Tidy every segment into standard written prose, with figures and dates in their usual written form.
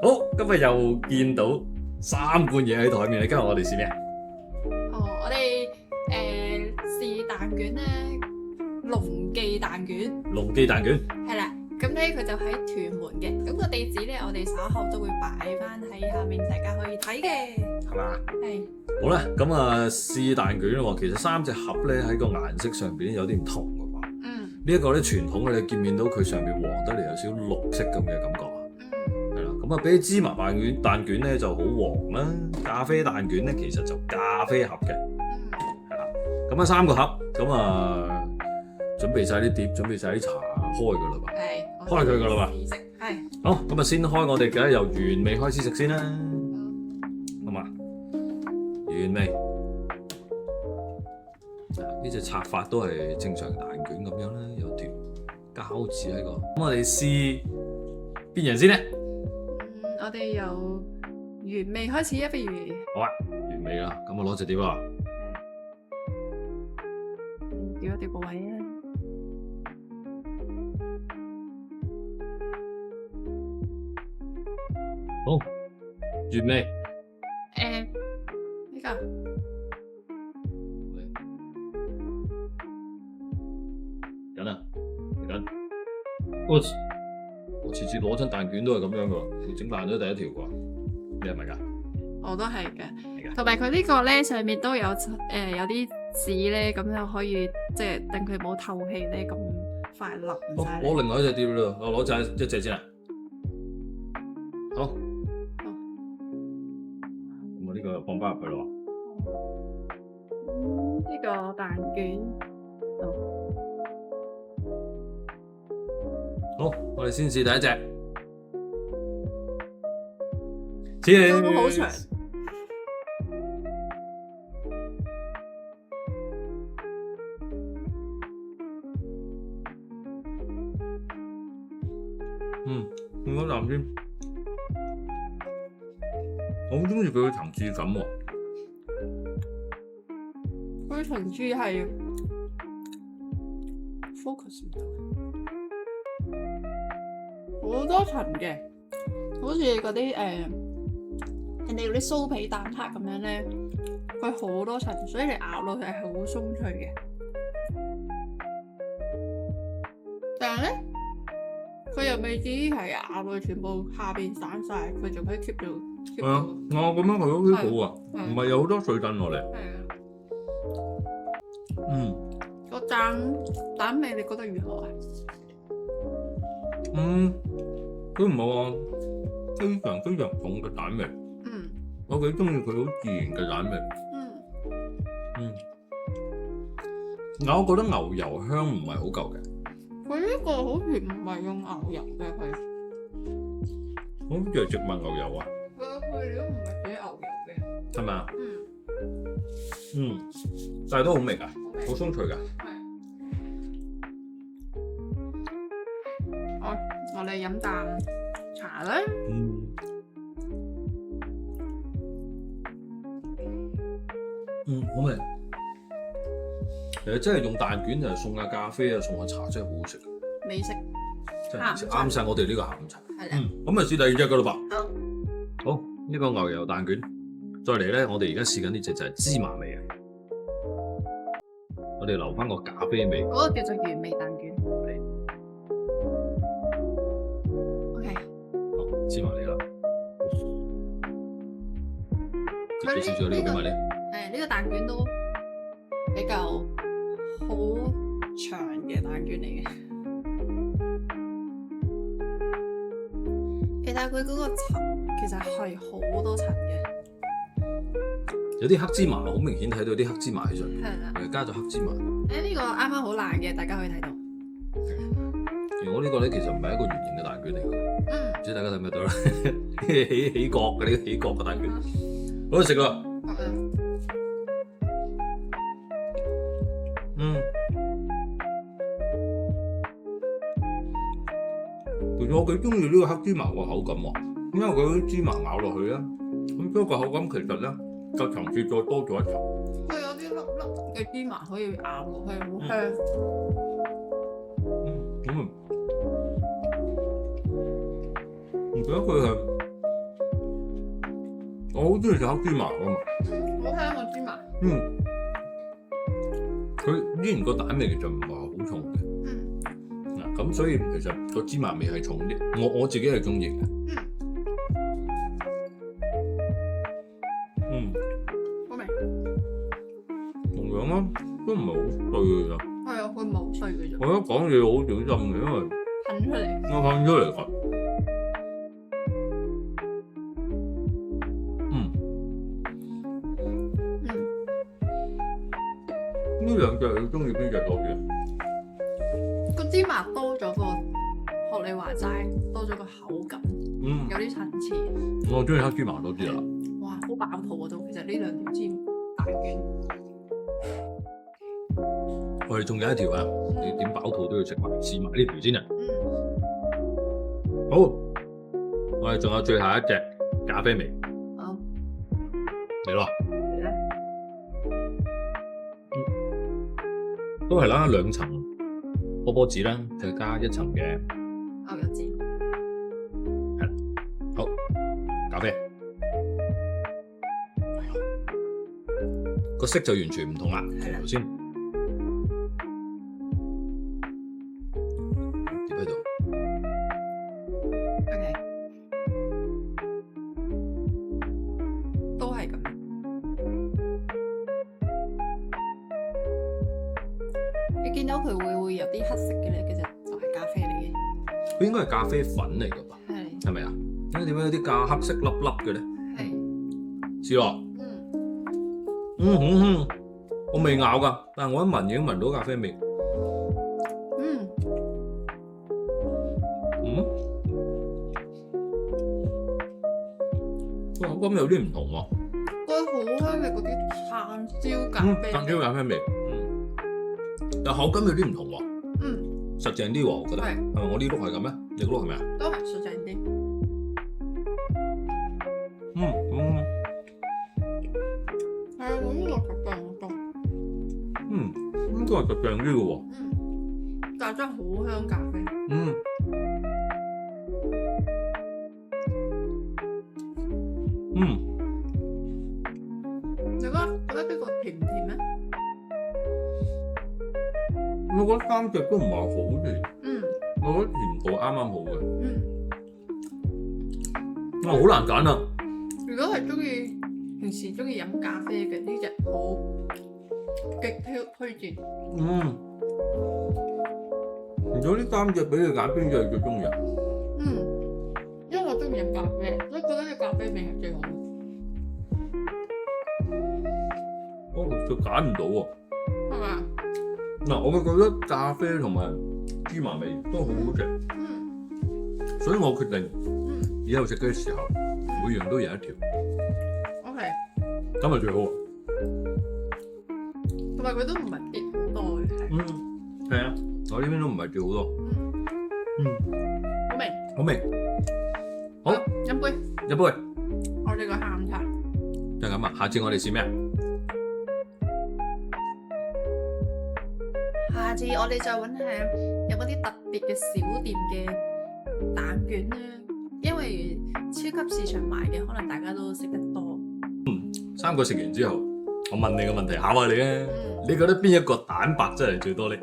好，今日又見到3罐嘢喺台面，今日我哋試咩啊？我哋試蛋卷咧，龍記蛋卷龍記蛋卷。係啦，咁咧佢就喺屯門嘅，咁個地址咧我哋稍後都會擺翻喺下面，大家可以睇嘅，係嘛？係。好啦，咁啊試蛋卷喎，其實3隻盒咧喺個顏色上邊有啲唔同嘅喎。呢一個咧傳統嘅，你見到佢上面黃得嚟有少少綠色咁嘅感覺。係啦，咁啊比起芝麻蛋卷咧就好黃啦，咖啡蛋卷咧其實就咖啡盒嘅。係啦，咁啊3個盒，咁啊準備晒啲碟，準備晒啲茶，開噶啦噃。係。開佢噶啦嘛。係。好，咁啊先開我哋嘅由原味開始食先啦，好嘛？原味。呢隻拆法都係正常蛋卷咁樣啦，有條膠紙喺個。咁我哋試邊樣先咧？我哋由原味開始啊，不如。好啊，原味啦，咁我攞隻碟啦。調一調個位啊。好，原味。呢個。緊啊，嚟緊。我次次攞親蛋卷都係咁樣噶，佢整爛咗第一條啩。你係咪㗎？我都係嘅，同埋佢呢個咧上面都有有啲紙咧，咁就可以即係等佢冇透氣咧咁快淋晒。攞另外一隻碟啦，我攞晒一隻先啦。好。咁我呢個放翻入去咯。呢個蛋卷。好，我哋先試第一隻。Cheers！都好長。飲多啖先。我好中意佢嘅層次感喎。佢層次係 focus 唔到。好多層嘅，好似嗰啲人哋嗰啲酥皮蛋撻咁樣咧，佢好多層，所以你咬落去係好鬆脆嘅。但係咧，佢又未至於係咬落去全部下邊散晒，佢仲可以 keep 到。係啊，我咁樣佢都幾好啊，唔係有好多水震落嚟。係啊。個蛋味你覺得如何啊？佢唔係話非常非常重嘅蛋味，我幾中意佢好自然嘅蛋味。但我覺得牛油香唔係好夠嘅。佢呢個好似唔係用牛油嘅，佢好似係植物牛油啊。佢嘅配料唔係俾牛油嘅，係咪啊？但係都好味㗎，好鬆脆㗎。我哋飲啖茶啦。好味。其實真係用蛋卷就送下咖啡啊，送下茶真係好好食。美食真係啱晒我哋呢個下午茶。係啦。咁咪試第二隻㗎咯噃。好。好，呢個牛油蛋卷。再嚟咧，我哋而家試緊呢隻就係芝麻味嘅。我哋留翻個咖啡味。嗰個叫做原味蛋卷。OK。好，芝麻嚟啦。接住少少呢個俾埋你。呢個蛋卷都比較好長嘅蛋卷嚟嘅。其實佢嗰個層其實係好多層嘅。有啲黑芝麻，好明顯睇到啲黑芝麻喺上面。係啦。加咗黑芝麻。呢個啱啱好爛嘅，大家可以睇到。而我呢個咧其實唔係一個圓形嘅蛋卷嚟㗎。唔知大家睇唔睇到啦？起角嘅呢個起角嘅蛋卷，好好食啊！其實我幾中意呢個黑芝麻個口感喎，因為佢啲芝麻咬落去啊，咁嗰個口感其實咧個層次再多咗一層。佢有啲粒粒嘅嘅芝麻可以咬落去，好香。唔記得佢係，我好中意食黑芝麻㗎嘛。好香個芝麻。佢依然個蛋味其實唔係好重嘅。嗱，咁所以其實個芝麻味係重啲，我自己係中意嘅。好味。同樣啊，都唔係好碎嘅咋。係啊，佢唔係好碎嘅啫。我覺得講嘢好小心嘅，因為噴出嚟。我噴出嚟㗎。呢兩隻你中意邊隻多啲？個芝麻多咗個，學你話齋，多咗個口感，有啲層次。我中意黑芝麻多啲啦。哇，好飽肚啊都！其實呢兩條煎蛋卷，我哋仲有一條啊，你點飽肚都要食埋試埋呢條先啊。好，我哋仲有最後一隻咖啡味。好，嚟咯。都係啦，兩層波波子啦，再加一層嘅牛油煎。係，好，咖啡個色就完全唔同啦，同頭先碟喺度。OK， 都係咁。你見到佢會有啲黑色嘅咧，其實就係咖啡嚟嘅。佢應該係咖啡粉嚟㗎吧？係咪啊？點解有啲咖黑色粒粒嘅咧？係。試落。我未咬㗎，但係我一聞已經聞到咖啡味。口感有啲唔同喎。佢好香嘅嗰啲炭燒咖啡。炭燒咖啡味。但口感有啲唔同喎。實淨啲喎，我覺得。係咪我呢碌係咁咩？你嗰碌係咪啊？都係實淨啲。係啊，我呢個實淨好多。應該係實淨啲嘅喎。但係真係好香咖啡。你覺得呢個甜唔甜咧？我覺得三隻都唔係好甜。我覺得甜度啱啱好嘅。好難揀啊！如果係平時中意飲咖啡嘅呢隻，好極推薦。如果呢三隻俾你揀，邊隻你最中意啊？因為我中意飲咖啡，所以覺得呢咖啡味係最好。就揀唔到喎。係嘛？嗱，我會覺得咖啡同埋芝麻味都好好食。所以我決定以後食嘅時候，每樣都有一條。OK。咁咪最好。同埋佢都唔係跌好多嘅。係啊，我呢邊都唔係跌好多。好味。好味。好，飲杯。一杯。我哋個下午茶。就咁啊！下次我哋試咩啊？下次我哋就揾下有嗰啲特別嘅小店嘅蛋卷啦，因為超級市場賣嘅可能大家都食得多。三個食完之後，我問你個問題考下你啊，你覺得邊一個蛋白質係最多咧？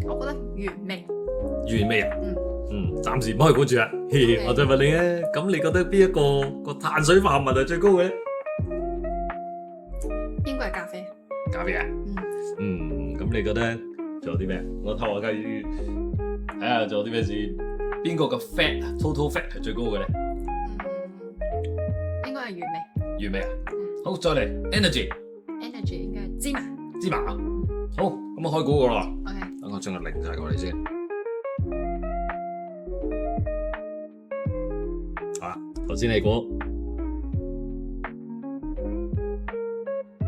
我覺得原味。原味啊？暫時唔可以估住啊。我再問你啊，咁你覺得邊一個碳水化合物係最高嘅咧？應該係咖啡。咖啡啊？咁你覺得仲有啲咩？我偷下雞睇下仲有啲咩先？邊個嘅 total fat 係最高嘅咧？應該係原味。原味啊？好，再嚟 energy 應該係芝麻。芝麻啊？好，咁我開估個啦。OK。等我將個零晒過嚟先。頭先你估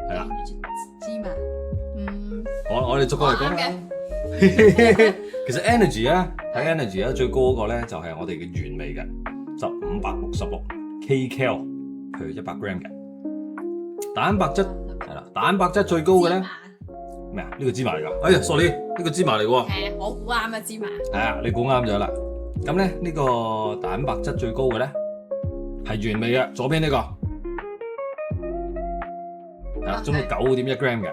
係啦。芝麻。我哋逐個嚟講啦。其實 energy 啊，睇 energy 咧最高嗰個咧就係我哋嘅原味嘅，就566 kcal per 100 gram 嘅。蛋白質係啦，蛋白質最高嘅咧咩啊？呢個芝麻嚟㗎？哎呀，sorry，呢個芝麻嚟㗎喎。係我估啱啊，芝麻。係啊，你估啱咗啦。咁咧呢個蛋白質最高嘅咧係原味嘅，左邊呢個係啦，總共9.1 gram 嘅。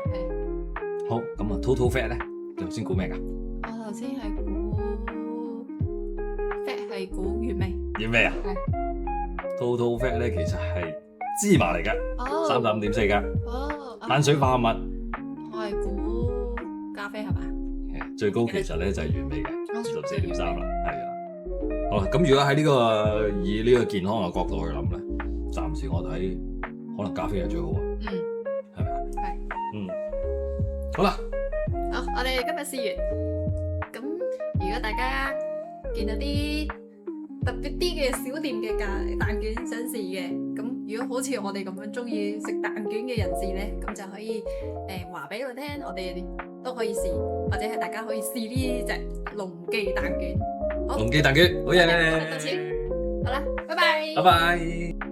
好，咁啊 total fat 咧，你頭先估咩㗎？我頭先係估 fat 係估原味。原味啊？係。total fat 咧其實係芝麻嚟嘅，35.4嘅。哦。碳水化合物。我係估咖啡係嘛？最高其實咧就係原味嘅，24.3啦，係啊。好啦，咁如果喺呢個以呢個健康嘅角度去諗咧，暫時我睇可能咖啡係最好啊。係咪啊？係。好啦。好，我哋今日試完。咁如果大家見到啲特別啲嘅小店嘅蛋卷想試嘅，咁如果好似我哋咁樣中意食蛋卷嘅人士咧，咁就可以話俾我聽，我哋都可以試，或者係大家可以試呢隻龍記蛋卷。好，龍記蛋卷，好嘢！好啦，拜拜。拜拜。